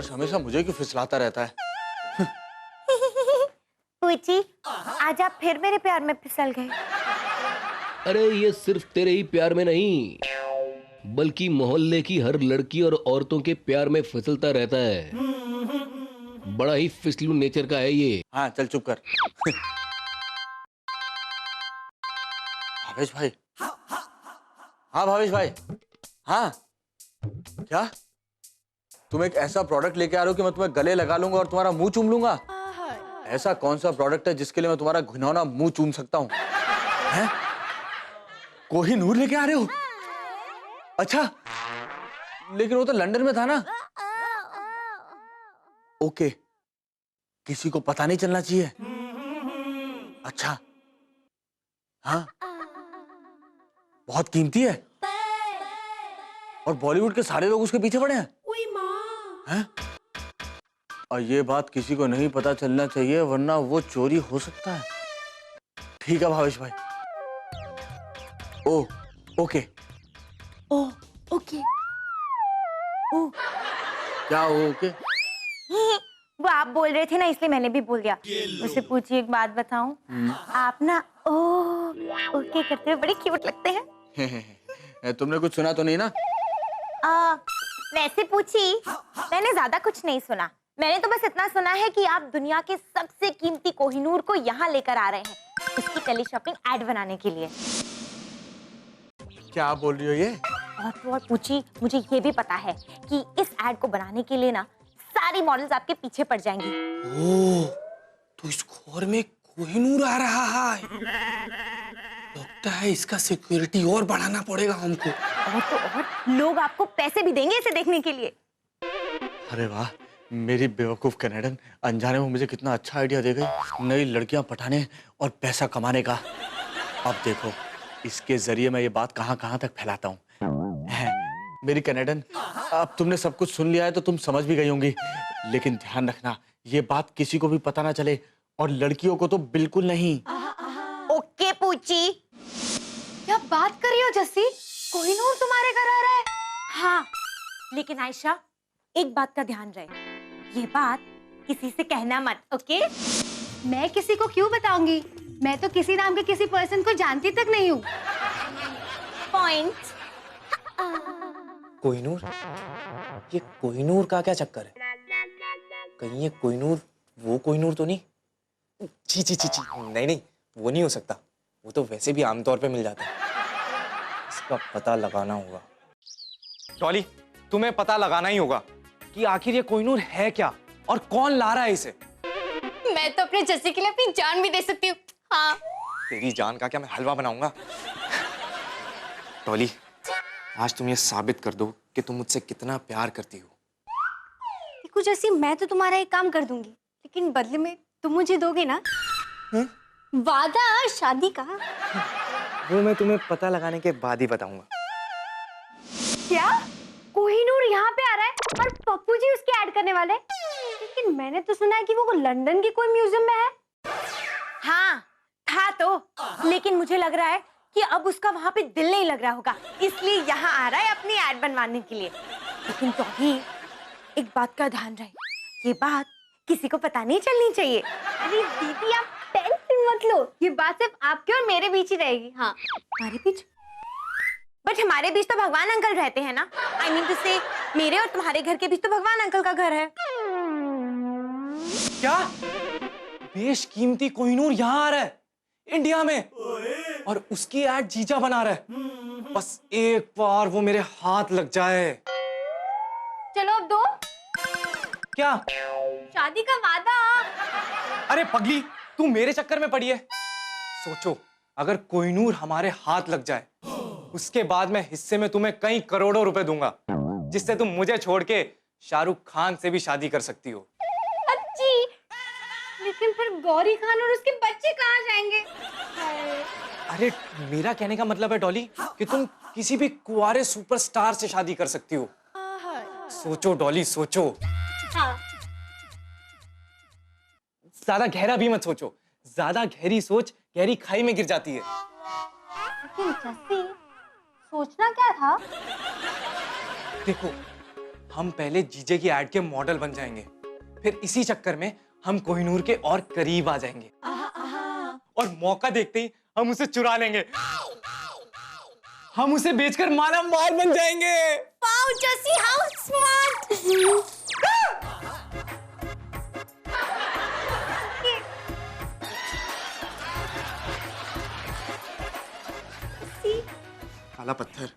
हर्ष हमेशा मुझे क्यों फिसलाता रहता है? पूछी, आज आप फिर मेरे प्यार में फिसल गए। अरे ये सिर्फ तेरे ही प्यार में नहीं, बल्कि मोहल्ले की हर लड़की और औरतों के प्यार में फिसलता रहता है। बड़ा ही फिसलू नेचर का है ये। हाँ चल चुप कर। भावेश भाई। हाँ भावेश भाई। हाँ क्या तुम एक ऐसा प्रोडक्ट लेके आ रहे हो कि मैं तुम्हें गले लगा लूंगा और तुम्हारा मुंह चूम लूंगा? ऐसा कौन सा प्रोडक्ट है जिसके लिए मैं तुम्हारा घिनौना मुंह चूम सकता हूँ? हैं? कोहिनूर लेके आ रहे हो? अच्छा, लेकिन वो तो लंदन में था ना। ओके, किसी को पता नहीं चलना चाहिए। अच्छा, हाँ, बहुत कीमती है और बॉलीवुड के सारे लोग उसके पीछे पड़े हैं। हैं? और ये बात किसी को नहीं पता चलना चाहिए वरना वो चोरी हो सकता है। ठीक है भावेश भाई। ओ ओके। ओ ओके। ओ क्या ओके? वो आप बोल रहे थे ना, इसलिए मैंने भी बोल दिया। मुझसे पूछिए, एक बात बताऊं, आप ना ओ ओके करते हुए बड़े क्यूट लगते हैं। तुमने कुछ सुना तो नहीं ना? वैसे पूछी, मैंने ज्यादा कुछ नहीं सुना। मैंने तो बस इतना सुना है कि आप दुनिया के सबसे कीमती कोहिनूर को यहाँ लेकर आ रहे हैं उसकी टेली शॉपिंग एड बनाने के लिए। क्या बोल रही हो ये? और पूछी, मुझे ये भी पता है कि इस एड को बनाने के लिए ना सारी मॉडल्स आपके पीछे पड़ जाएंगी। ओह, तो इस घर में कोहिनूर आ रहा है। लगता है इसका सिक्योरिटी और बढ़ाना पड़ेगा हमको। और तो और लोग आपको पैसे भी देंगे इसे देखने के लिए। अरे वाह, मेरी बेवकूफ कनाडन अनजाने में मुझे कितना अच्छा आइडिया दे गई नई लड़कियां पटाने और पैसा कमाने का। अब देखो इसके जरिए मैं ये बात कहां कहां तक फैलाता हूँ। मेरी कनाडन, अब तुमने सब कुछ सुन लिया है तो तुम समझ भी गई होंगी, लेकिन ध्यान रखना ये बात किसी को भी पता ना चले और लड़कियों को तो बिल्कुल नहीं। ओके पूछी। क्या बात कर रही हो जस्सी? कोहिनूर तुम्हारे घर आ रहा है? हाँ, लेकिन आयशा एक बात का ध्यान रहे, ये बात किसी से कहना मत, ओके? मैं किसी को क्यों बताऊंगी? मैं तो किसी नाम के किसी पर्सन को जानती तक नहीं हूँ। पॉइंट। कोहिनूर? ये कोहिनूर का क्या चक्कर है? कहीं ये कोहिनूर वो कोहिनूर तो नहीं? छी छी छी छी, नहीं नहीं, वो नहीं हो सकता। वो तो वैसे भी आमतौर पे मिल जाता है। इसका पता लगाना होगा। डॉली, तुम्हें पता लगाना ही होगा कि आखिर ये कोहिनूर है क्या और कौन ला रहा है इसे। मैं तो अपने जस्सी के लिए अपनी जान भी दे सकती हूँ। हाँ। तेरी जान का क्या मैं हलवा बनाऊंगा। डॉली, आज तुम ये साबित कर दो कि तुम मुझसे कितना प्यार करती हो। देखो जस्सी, मैं तो तुम्हारा एक काम कर दूंगी, लेकिन बदले में तुम मुझे दोगे ना? वादा शादी का। वो मैं तुम्हें पता लगाने के बाद ही बताऊंगा। क्या कोहिनूर यहाँ पे आ रहा है और पप्पू जी उसकी ऐड करने वाले? लेकिन मैंने तो सुना है कि वो लंदन के कोई म्यूजियम में है। हाँ था तो, लेकिन मुझे लग रहा है कि अब उसका वहां पे दिल नहीं लग रहा होगा, इसलिए यहाँ आ रहा है अपनी ऐड बनवाने के लिए। लेकिन तो भी एक बात का ध्यान रहे, ये बात किसी को पता नहीं चलनी चाहिए। अरे दीदी, आप टेंशन मत लो, ये बात सिर्फ आपके और मेरे बीच ही रहेगी। हाँ, हमारे बीच? बट हमारे बीच तो भगवान अंकल रहते हैं ना। आई मीन टू से मेरे और तुम्हारे घर के बीच तो भगवान अंकल का घर है। क्या? बेशकीमती कोहिनूर यहाँ आ रहा है इंडिया में और उसकी ऐड जीजा बना रहा है। बस एक बार वो मेरे हाथ लग जाए। चलो अब दो। क्या? शादी का वादा। अरे पगली, तू मेरे चक्कर में पड़ी है। सोचो, अगर कोहिनूर हमारे हाथ लग जाए, उसके बाद मैं हिस्से में तुम्हें कई करोड़ों रुपए दूंगा, जिससे तुम मुझे छोड़ के शाहरुख खान से भी शादी कर सकती हो। अच्छी, लेकिन फिर गौरी खान और उसके बच्चे कहाँ जाएंगे? अरे मेरा कहने का मतलब है डॉली कि तुम किसी भी कुंवारे सुपरस्टार से शादी कर सकती हो। सोचो डॉली, सोचो। हाँ। ज्यादा गहरा भी मत सोचो, ज्यादा गहरी सोच गहरी खाई में गिर जाती है। लेकिन जस्सी, सोचना क्या था? देखो, हम पहले जीजे की एड के मॉडल बन जाएंगे, फिर इसी चक्कर में हम कोहिनूर के और करीब आ जाएंगे और मौका देखते ही हम उसे चुरा लेंगे। हम उसे बेचकर माला माल बन जाएंगे। वाओ जसी, हाउ स्मार्ट। काला पत्थर।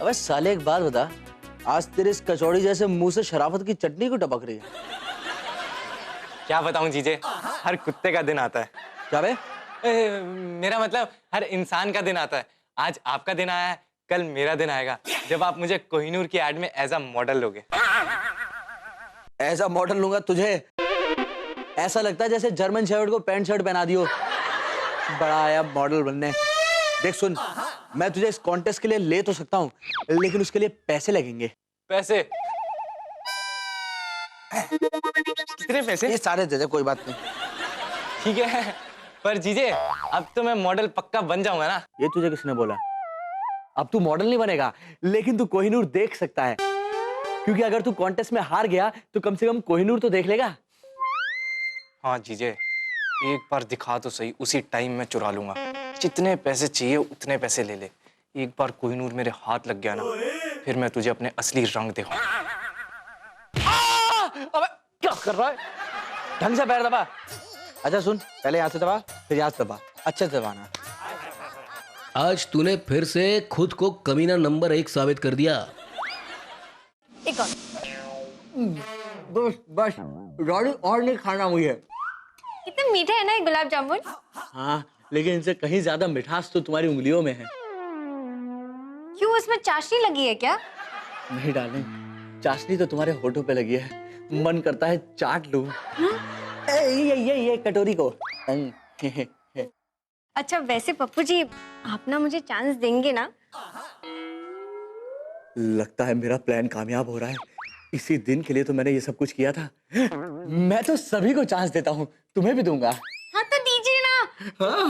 अबे साले एक बात बता, आज तेरे इस कचौड़ी जैसे मुंह से शराफत की चटनी क्यों टपक रही है? क्या बताऊं जीजे, हर कुत्ते का दिन आता है। क्या बे? मेरा मतलब हर इंसान का दिन आता है। आज आपका दिन आया है, कल मेरा दिन आएगा जब आप मुझे कोहिनूर की एड में एज अ मॉडल लोगे। ऐसा मॉडल लूंगा तुझे, ऐसा लगता है जैसे जर्मन शेफर्ड को पैंट शर्ट पहना दियो। बड़ा आया मॉडल बनने। देख सुन, मैं तुझे इस कॉन्टेस्ट के लिए ले तो सकता हूँ, लेकिन उसके लिए पैसे लगेंगे। पैसे? कितने पैसे? ये सारे दे दे, कोई बात नहीं। ठीक है, पर जीजे अब तो मैं मॉडल पक्का बन जाऊंगा ना। ये तुझे किसने बोला? अब तू मॉडल नहीं बनेगा, लेकिन तू कोहिनूर देख सकता है, क्योंकि अगर तू कॉन्टेस्ट में हार गया तो कम से कम कोहिनूर तो देख लेगा। हाँ जीजे, एक बार दिखा तो सही, उसी टाइम में चुरा लूंगा। जितने पैसे चाहिए उतने पैसे ले ले। एक बार कोहिनूर मेरे हाथ लग गया ना, फिर मैं तुझे अपने असली रंग दिखाऊंगा। अबे क्या कर रहा है? ढंग से पैर दबा। अच्छा सुन, पहले यहाँ से दबा, फिर यहाँ से दबा, अच्छे से दबाना। आज तूने फिर से खुद को कमीना नंबर 1 साबित कर दिया। एक और। बस बस रॉडी और नहीं खाना मुझे। कितने मीठे हैं ना ये गुलाब जामुन। हाँ, लेकिन इनसे कहीं ज्यादा मिठास तो तुम्हारी उंगलियों में है। क्यों, इसमें चाशनी लगी है क्या? नहीं डालें, चाशनी तो तुम्हारे होठों पे लगी है, मन करता है चाट लूं। ये कटोरी को। अच्छा वैसे पप्पू जी, आप ना मुझे चांस देंगे ना? लगता है मेरा प्लान कामयाब हो रहा है। इसी दिन के लिए तो मैंने ये सब कुछ किया था। मैं तो सभी को चांस देता हूँ, तुम्हें भी दूंगा। हाँ तो दीजिए ना। हाँ।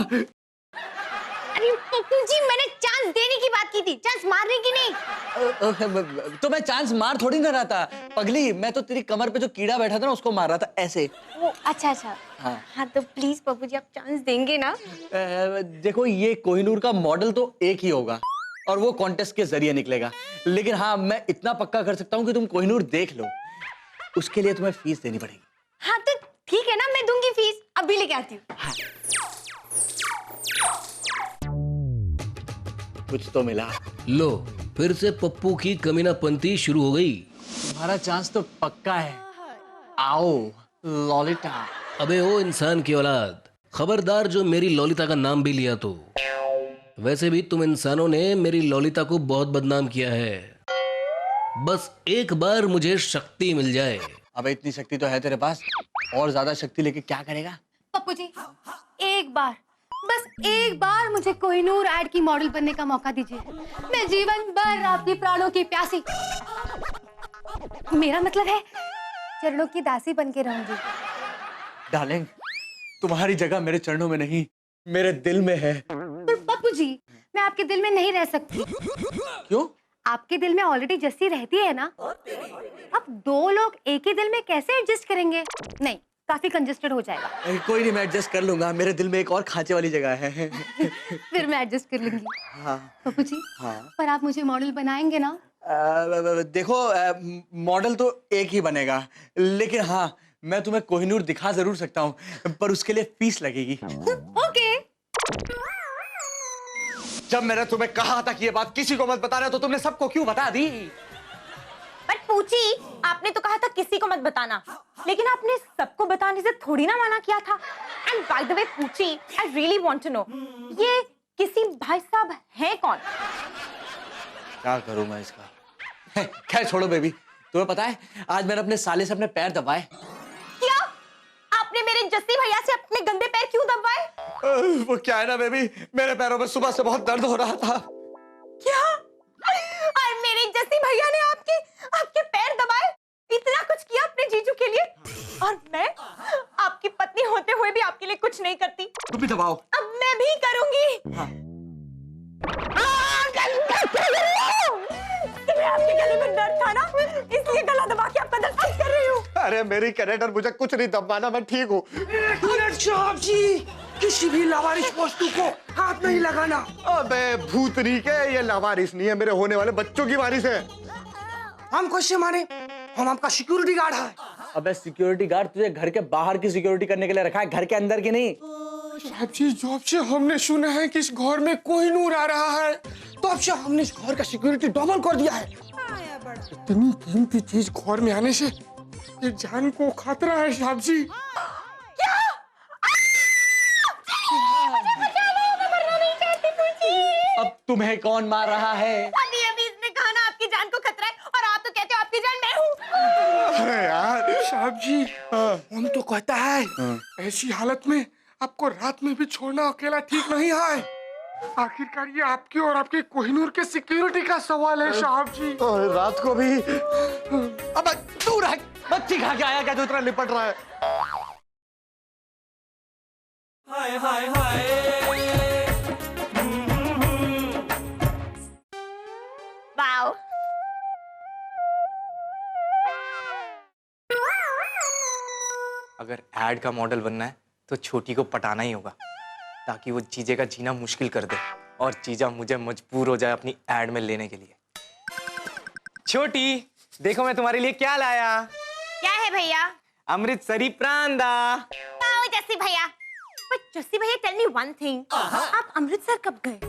अरे पप्पू जी, मैंने चांस देने की बात की थी, चांस मारने की नहीं। तो मैं चांस मार थोड़ी ना रहा था पगली, मैं तो तेरी कमर पे जो कीड़ा बैठा था ना उसको मार रहा था ऐसे। वो अच्छा अच्छा। हाँ। हाँ तो प्लीज पप्पू जी, आप चांस देंगे ना? देखो, ये कोहिनूर का मॉडल तो एक ही होगा और वो कॉन्टेस्ट के जरिए निकलेगा, लेकिन हाँ मैं इतना पक्का कर सकता हूँ कि तुम कोहिनूर देख लो। उसके लिए तुम्हें फीस देनी पड़ेगी। हाँ तो ठीक है ना, मैं दूंगी फीस, अभी लेके आती हूँ। हाँ। कुछ तो मिला। लो, फिर से पप्पू की कमीनापंती शुरू हो गई। तुम्हारा चांस तो पक्का है। आओ लॉलिता। अबे ओ इंसान की औलाद, खबरदार जो मेरी लॉलिता का नाम भी लिया तो। वैसे भी तुम इंसानों ने मेरी लॉलिता को बहुत बदनाम किया है। बस एक बार मुझे शक्ति मिल जाए। अबे इतनी शक्ति तो है तेरे पास, और ज्यादा शक्ति लेके क्या करेगा? पप्पू जी, एक बार, बस एक बार मुझे कोहिनूर ऐड की मॉडल बनने का मौका दीजिए। मैं जीवन भर आपकी प्राणों की प्यासी, मेरा मतलब है चरणों की दासी बन के रहूंगी। डार्लिंग, तुम्हारी जगह मेरे चरणों में नहीं, मेरे दिल में है। पर पप्पू जी, मैं आपके दिल में नहीं रह सकती। क्यों? आपके दिल में ऑलरेडी जस्सी रहती है ना। अब दो लोग एक ही दिल में कैसे एडजस्ट करेंगे? नहीं, काफी कंजेस्टेड हो जाएगा। कोई नहीं, मैं एडजस्ट कर लूंगा, मेरे दिल में एक और खांचे वाली जगह है। फिर मैं एडजस्ट कर लूंगी। हाँ। पप्पू जी, हाँ। पर आप मुझे मॉडल बनाएंगे ना? देखो, मॉडल तो एक ही बनेगा, लेकिन हाँ मैं तुम्हें कोहिनूर दिखा जरूर सकता हूँ, पर उसके लिए फीस लगेगी। ओके। जब मैंने तुम्हें कहा था कि ये बात किसी को मत बताना, तो तुमने सबको क्यों बता दी? बट पूछी, आपने तो कहा था किसी को मत बताना, लेकिन आपने सबको बताने से थोड़ी ना मना किया था। एंड बाय द वे पूछी, I really want to know, ये किसी भाई साहब है कौन? क्या करूं मैं इसका? खैर छोड़ो बेबी, तुम्हें पता है आज मैंने अपने साले से अपने पैर दबाए। क्या? आपने मेरे जस्सी भैया से अपने गंदे पैर क्यों दबाए? वो क्या है ना बेबी, मेरे पैरों में सुबह से बहुत दर्द हो रहा था। क्या? और मेरे जस्सी भैया ने आपके पैर दबाए? इतना कुछ किया अपने जीजू के लिए, और मैं आपकी पत्नी होते हुए भी आपके लिए कुछ नहीं करती। तुम भी दबाओ। अब मैं भी करूंगी। हाँ। आपके गले में दर्द था ना, इसलिए गला दबा के आपका दर्द ठीक कर रही हूँ। अरे मेरी कैरेक्टर, मुझे कुछ नहीं दबाना, मैं ठीक हूँ। साहब जी, किसी भी लावारिस वस्तु को हाथ नहीं लगाना। अबे भूतनी के, ये लावारिस नहीं है, मेरे होने वाले बच्चों की वारिस है। हम कैसे माने? हम आपका सिक्योरिटी गार्ड है। अबे सिक्योरिटी गार्ड तुझे घर के बाहर की सिक्योरिटी करने के लिए रखा है, घर के अंदर की नहीं। साहब जी, जब से हमने सुना है कि इस घर में कोहिनूर आ रहा है, तब से हमने इस घर का सिक्योरिटी डबल कर दिया है। इतनी कीमती चीज घर में आने से ये जान को खतरा है साहब जी। अब तुम्हें कौन मार रहा है? अभी अभी इसने कहा ना आपकी जान को खतरा है, और आप तो कहते हो आपकी जान मैं हूँ। अरे यार साहब जी, हम तो कहता है ऐसी हालत में आपको रात में भी छोड़ना अकेला ठीक नहीं है। आखिरकार ये आपके और आपके कोहिनूर के सिक्योरिटी का सवाल है साहब जी। और रात को भी। अब तू रह, बच्ची खा के आया क्या जो इतना लिपट रहा है? वाओ, अगर एड का मॉडल बनना है तो छोटी को पटाना ही होगा, ताकि वो जीजे का जीना मुश्किल कर दे और जीजा मुझे मजबूर हो जाए अपनी एड में लेने के लिए। छोटी, देखो मैं तुम्हारे लिए क्या लाया। क्या है भैया? अमृतसरी प्रांदा। वाओ जस्सी भैया। पर जस्सी भैया, टेल मी वन थिंग, आप अमृतसर कब गए?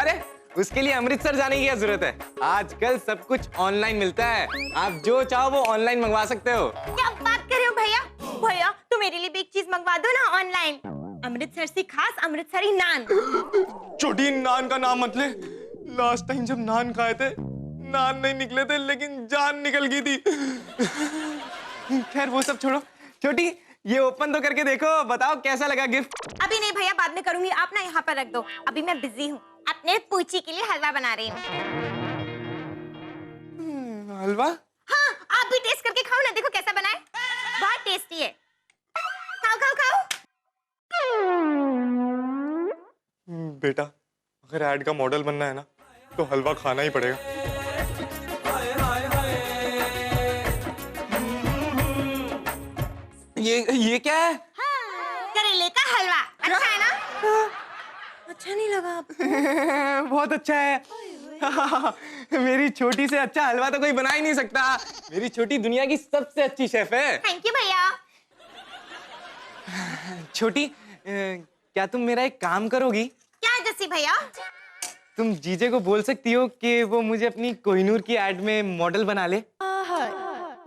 अरे उसके लिए अमृतसर जाने की क्या जरूरत है, आजकल सब कुछ ऑनलाइन मिलता है, आप जो चाहो वो ऑनलाइन मंगवा सकते हो। क्या बात कर रहे हो भैया? भैया तो मेरे लिए भी एक चीज मंगवा दो ना ऑनलाइन, अमृतसर से खास अमृतसरी नान। छोटी, नान का नाम मत ले। लास्ट टाइम जब नान खाए थे, नान नहीं निकले थे लेकिन जान निकल गई थी। खैर वो सब छोड़ो। छोटी, ये ओपन तो करके देखो, बताओ कैसा लगा गिफ्ट। अभी नहीं भैया, बाद में करूंगी, आप ना यहाँ पर रख दो, अभी मैं बिजी हूँ, अपने पूछी के लिए हलवा बना रही हूँ। हलवा? हाँ, आप भी टेस्ट करके खाओ ना, देखो कैसा बना है, बहुत टेस्टी है। खाओ खाओ खाओ। बेटा, अगर ऐड का मॉडल बनना है ना तो हलवा खाना ही पड़ेगा। ये क्या है? करेले का हलवा। अच्छा है ना? अच्छा नहीं लगा आपको? बहुत अच्छा है। मेरी छोटी से अच्छा हलवा तो कोई बना ही नहीं सकता। मेरी छोटी दुनिया की सबसे अच्छी शेफ है। थैंक यू भैया। छोटी, क्या तुम मेरा एक काम करोगी? क्या जस्सी भैया? तुम जीजे को बोल सकती हो कि वो मुझे अपनी कोहिनूर की एड में मॉडल बना ले।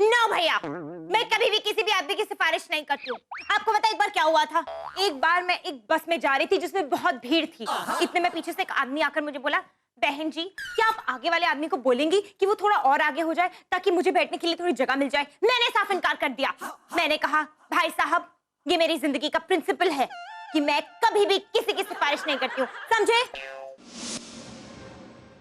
नो भैया, मैं कभी भी किसी भी आदमी की सिफारिश नहीं करती हूँ। आपको पता है एक बार क्या हुआ था? एक बार मैं एक बस में जा रही थी जिसमें बहुत भीड़ थी। इतने में पीछे से एक आदमी आकर मुझे बोला, बहन जी क्या आप आगे वाले आदमी को बोलेंगी कि वो थोड़ा और आगे हो जाए ताकि मुझे बैठने के लिए थोड़ी जगह मिल जाए। मैंने साफ इनकार कर दिया। मैंने कहा, भाई साहब ये मेरी जिंदगी का प्रिंसिपल है कि मैं कभी भी किसी की सिफारिश नहीं करती हूँ, समझे?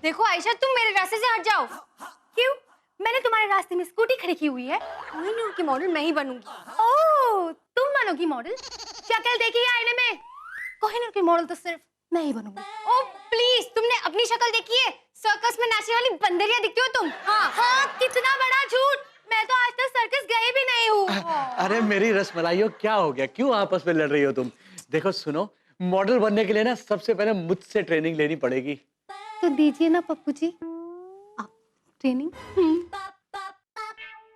देखो आयशा, तुम मेरे रास्ते से हट जाओ। क्यों? मैंने तुम्हारे रास्ते में स्कूटी खड़ी की हुई है, कोहिनूर की मॉडल मैं ही बनूंगी। ओह, तुम बनोगी मॉडल? शक्ल देखी है आईने में? कोहिनूर की मॉडल तो सिर्फ मैं ही बनूंगी। ओह प्लीज, तुमने अपनी शक्ल देखी है? सर्कस में नाचने वाली बंदरिया दिखती हो तुम। हाँ हाँ, कितना बड़ा झूठ, मैं तो आज तक सर्कस गए भी नहीं हूँ। अरे मेरी रसमलाइयों, क्या हो गया? क्यों आपस में लड़ रही हो तुम? देखो सुनो, मॉडल बनने के लिए ना सबसे पहले मुझसे ट्रेनिंग लेनी पड़ेगी। तो दीजिए ना पप्पू जी आप ट्रेनिंग।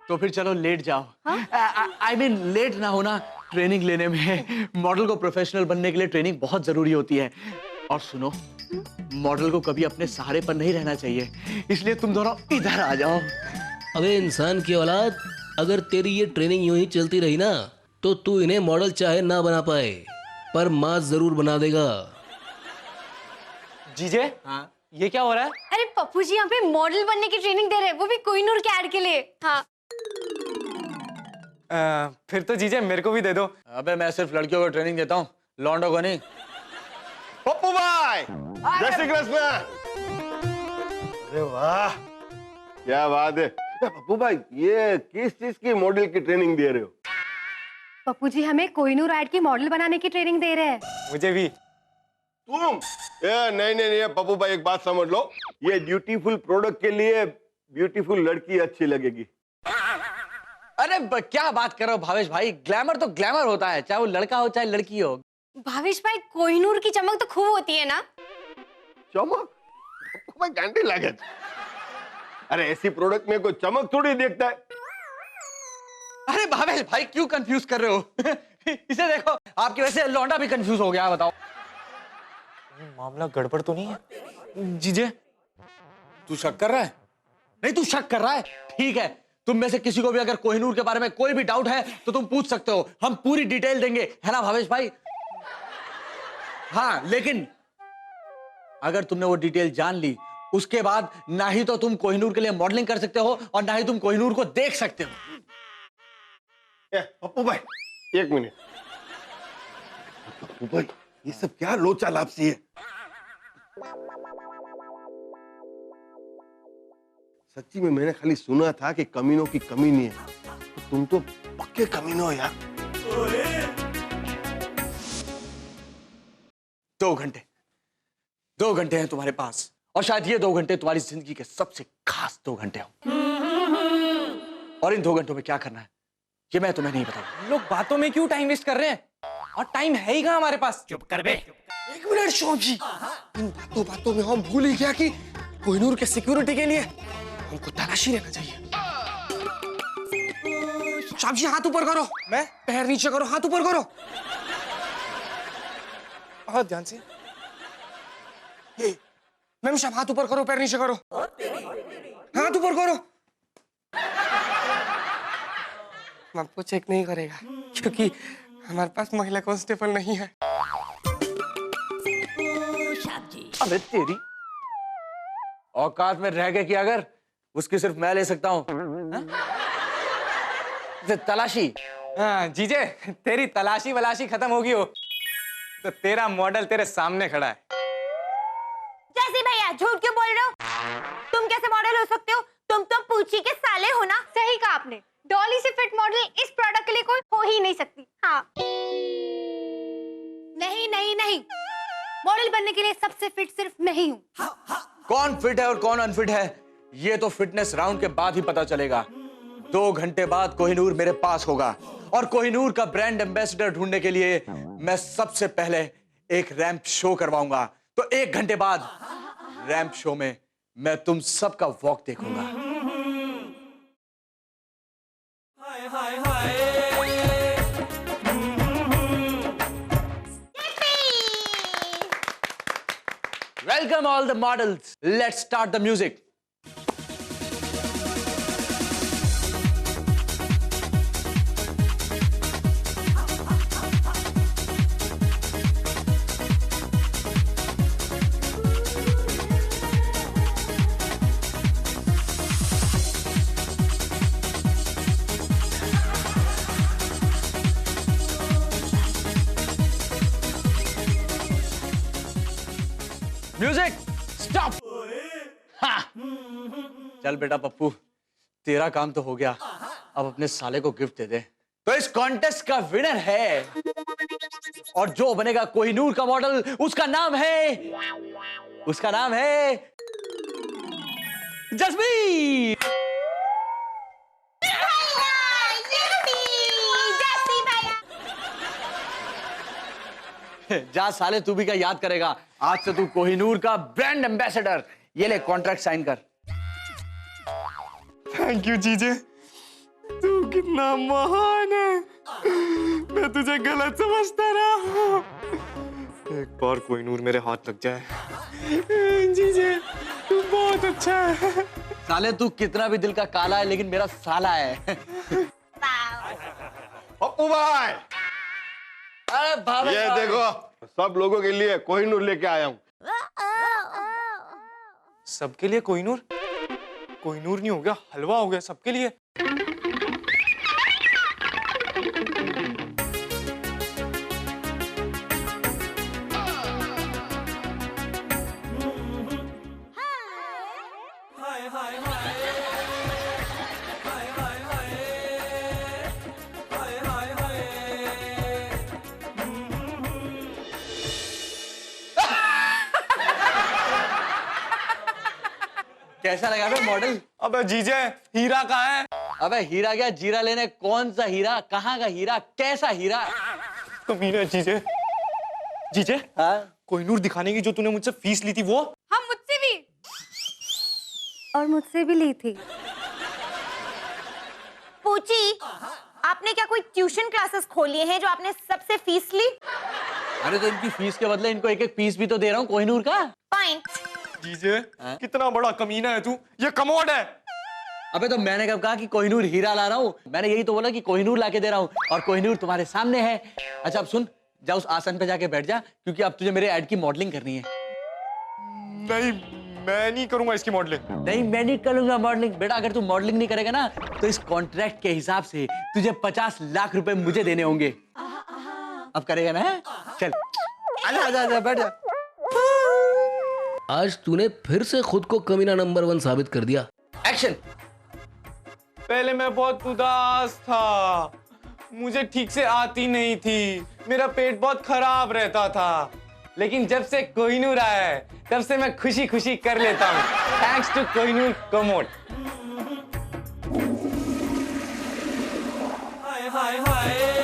तो फिर चलो लेट जाओ। आई मीन लेट ना होना ट्रेनिंग लेने में। मॉडल को प्रोफेशनल बनने के लिए ट्रेनिंग बहुत जरूरी होती है। और सुनो, मॉडल को कभी अपने सहारे पर नहीं रहना चाहिए, इसलिए तुम दोनों इधर आ जाओ। अबे इंसान की औलाद, अगर तेरी ये ट्रेनिंग यूं ही चलती रही ना तो तू इन्हें मॉडल चाहे ना बना पाए पर मां जरूर बना देगा। जीजे, हाँ? ये क्या हो रहा है? अरे पप्पू जी यहाँ पे मॉडल बनने की ट्रेनिंग दे रहे हैं, वो भी कोहिनूर के ऐड के लिए। हाँ फिर तो जीजे मेरे को भी दे दो। अबे मैं सिर्फ लड़कियों को ट्रेनिंग देता हूँ, लौंडों को नहीं। पप्पू भाई, जय श्री कृष्ण। अरे वाह, क्या बात है। पप्पू भाई, ये किस चीज की मॉडल की ट्रेनिंग दे रहे हो? पप्पू जी हमें कोहिनूर ऐड की मॉडल बनाने की ट्रेनिंग दे रहे हैं। मुझे भी। तुम? नहीं नहीं नहीं पप्पू भाई, एक बात समझ लो, ये ब्यूटीफुल प्रोडक्ट के लिए ब्यूटीफुल लड़की अच्छी लगेगी। अरे क्या बात कर रहे हो भावेश भाई, ग्लैमर तो ग्लैमर होता है, चाहे वो लड़का हो चाहे लड़की हो। भावेश भाई, कोहिनूर की चमक तो खूब होती है ना। चमक? भाई घंटे लगे। अरे ऐसी प्रोडक्ट में कोई चमक थोड़ी देखता है। अरे भावेश भाई क्यों कंफ्यूज कर रहे हो? इसे देखो, आपकी वजह से लौंडा भी कंफ्यूज हो गया। बताओ मामला गड़बड़ तो नहीं है? जीजे तू शक कर रहा है? नहीं तू शक कर रहा है, ठीक है। तुम में से किसी को भी अगर कोहिनूर के बारे में कोई भी डाउट है तो तुम पूछ सकते हो, हम पूरी डिटेल देंगे, है ना भावेश भाई? हाँ, लेकिन अगर तुमने वो डिटेल जान ली, उसके बाद ना ही तो तुम कोहिनूर के लिए मॉडलिंग कर सकते हो और ना ही तुम कोहिनूर को देख सकते हो। पप्पू भाई एक मिनट। पप्पू भाई ये सब क्या लोचा लापसी है? सच्ची में मैंने खाली सुना था कि कमीनों की कमी नहीं है, तो तुम तो पक्के कमीनो हो यार। 2 घंटे हैं तुम्हारे पास, और शायद ये 2 घंटे तुम्हारी जिंदगी के सबसे खास 2 घंटे हो। और इन 2 घंटों में क्या करना है ये मैं तुम्हें नहीं बताऊंगा। लोग बातों में क्यों टाइम वेस्ट कर रहे हैं? और टाइम है ही कहां हमारे पास। चुप कर बे। 1 मिनट शौक जी, इन बातों में हम भूल ही गया कि कोहिनूर के सिक्योरिटी के लिए हमको तलाशी लेना चाहिए। शौक जी हाथ ऊपर करो। मैं? पैर नीचे करो, हाथ ऊपर करो। बहुत ध्यान से। मैम साहब हाथ ऊपर करो, पैर नीचे करो, हाथ ऊपर करो। आपको चेक नहीं करेगा क्योंकि हमारे पास महिला कांस्टेबल नहीं है। अबे तेरी औकात में रह के कि अगर उसकी सिर्फ मैं ले सकता हूं। तलाशी। हाँ जीजे, तेरी तलाशी वलाशी खत्म होगी हो तो तेरा मॉडल तेरे सामने खड़ा है। जैसी भैया झूठ क्यों बोल रहे हो? तुम कैसे मॉडल हो सकते हो? तुम तो पूछी के साले हो ना। सही कहा आपने, डॉली से फिट मॉडल इस प्रोडक्ट के लिए कोई हो ही नहीं सकती। हाँ नहीं नहीं नहीं, मॉडल बनने के लिए सबसे फिट सिर्फ मैं ही हूँ। कौन फिट है और कौन अनफिट है ये तो फिटनेस राउंड के बाद ही पता चलेगा। 2 घंटे बाद कोहिनूर मेरे पास होगा और कोहिनूर का ब्रांड एम्बेसडर ढूंढने के लिए मैं सबसे पहले एक रैंप शो करवाऊंगा। तो 1 घंटे बाद रैंप शो में मैं तुम सबका वॉक देखूंगा। Welcome all the models. Let's start the music. Music stop. हाँ। चल बेटा पप्पू, तेरा काम तो हो गया, अब अपने साले को गिफ्ट दे दे। तो इस कॉन्टेस्ट का विनर है और जो बनेगा कोहिनूर का मॉडल, उसका नाम है जसमीत। जा साले, तू भी क्या याद करेगा, आज से तू कोहिनूर का ब्रांड एम्बेसडर। ये ले कॉन्ट्रैक्ट साइन कर। थैंक यू जीजे, तू कितना महान है। मैं तुझे गलत समझता रहा। एक बार कोहिनूर मेरे हाथ लग जाए। जीजे तू बहुत अच्छा है। साले तू कितना भी दिल का काला है लेकिन मेरा साला है। पप्पू भाई अरे भाभी ये देखो, सब लोगों के लिए कोहिनूर लेके आया हूँ। सबके लिए कोहिनूर? कोहिनूर नहीं हो गया, हलवा हो गया सबके लिए। कैसा लगा बे मॉडल? अबे जीजे, हीरा कहाँ है? अबे हीरा क्या, जीरा लेने? कौन सा हीरा, कहाँ का हीरा, कैसा हीरा? कमीना जीजे। जीजे, हाँ? कोहिनूर दिखाने की जो तूने मुझसे फीस ली थी वो? हम मुझसे भी और मुझसे भी ली थी। पूछी, आपने क्या कोई ट्यूशन क्लासेस खोली हैं जो आपने सबसे फीस ली? अरे तो इनकी फीस के बदले इनको एक एक पीस भी तो दे रहा हूँ कोहिनूर का। पॉइंट। जीजे, हाँ? कितना बड़ा कमीना है तू, ये कमोड है। अबे तो मैंने कब कहा कि कोहिनूर हीरा ला रहा हूँ? मैंने यही तो बोला कि कोहिनूर लाके दे रहा हूँ और कोहिनूर तुम्हारे सामने है। अच्छा अब सुन, जा उस आसन पे जाके बैठ जा, क्योंकि अब तुझे मेरे ऐड की मॉडलिंग करनी है। नहीं, मैं नहीं करूंगा इसकी मॉडलिंग। नहीं मैं नहीं करूंगा मॉडलिंग। बेटा अगर तू मॉडलिंग नहीं करेगा ना तो इस कॉन्ट्रैक्ट के हिसाब से तुझे 50 लाख रुपए मुझे देने होंगे। अब करेगा ना? चल आजा आजा आजा बैठ जा। आज तूने फिर से खुद को कमीना नंबर 1 साबित कर दिया। एक्शन। पहले मैं बहुत उदास था, मुझे ठीक से आती नहीं थी, मेरा पेट बहुत खराब रहता था, लेकिन जब से कोहिनूर आया है तब से मैं खुशी खुशी कर लेता हूँ, thanks to Kohinoor commode. Hi hi hi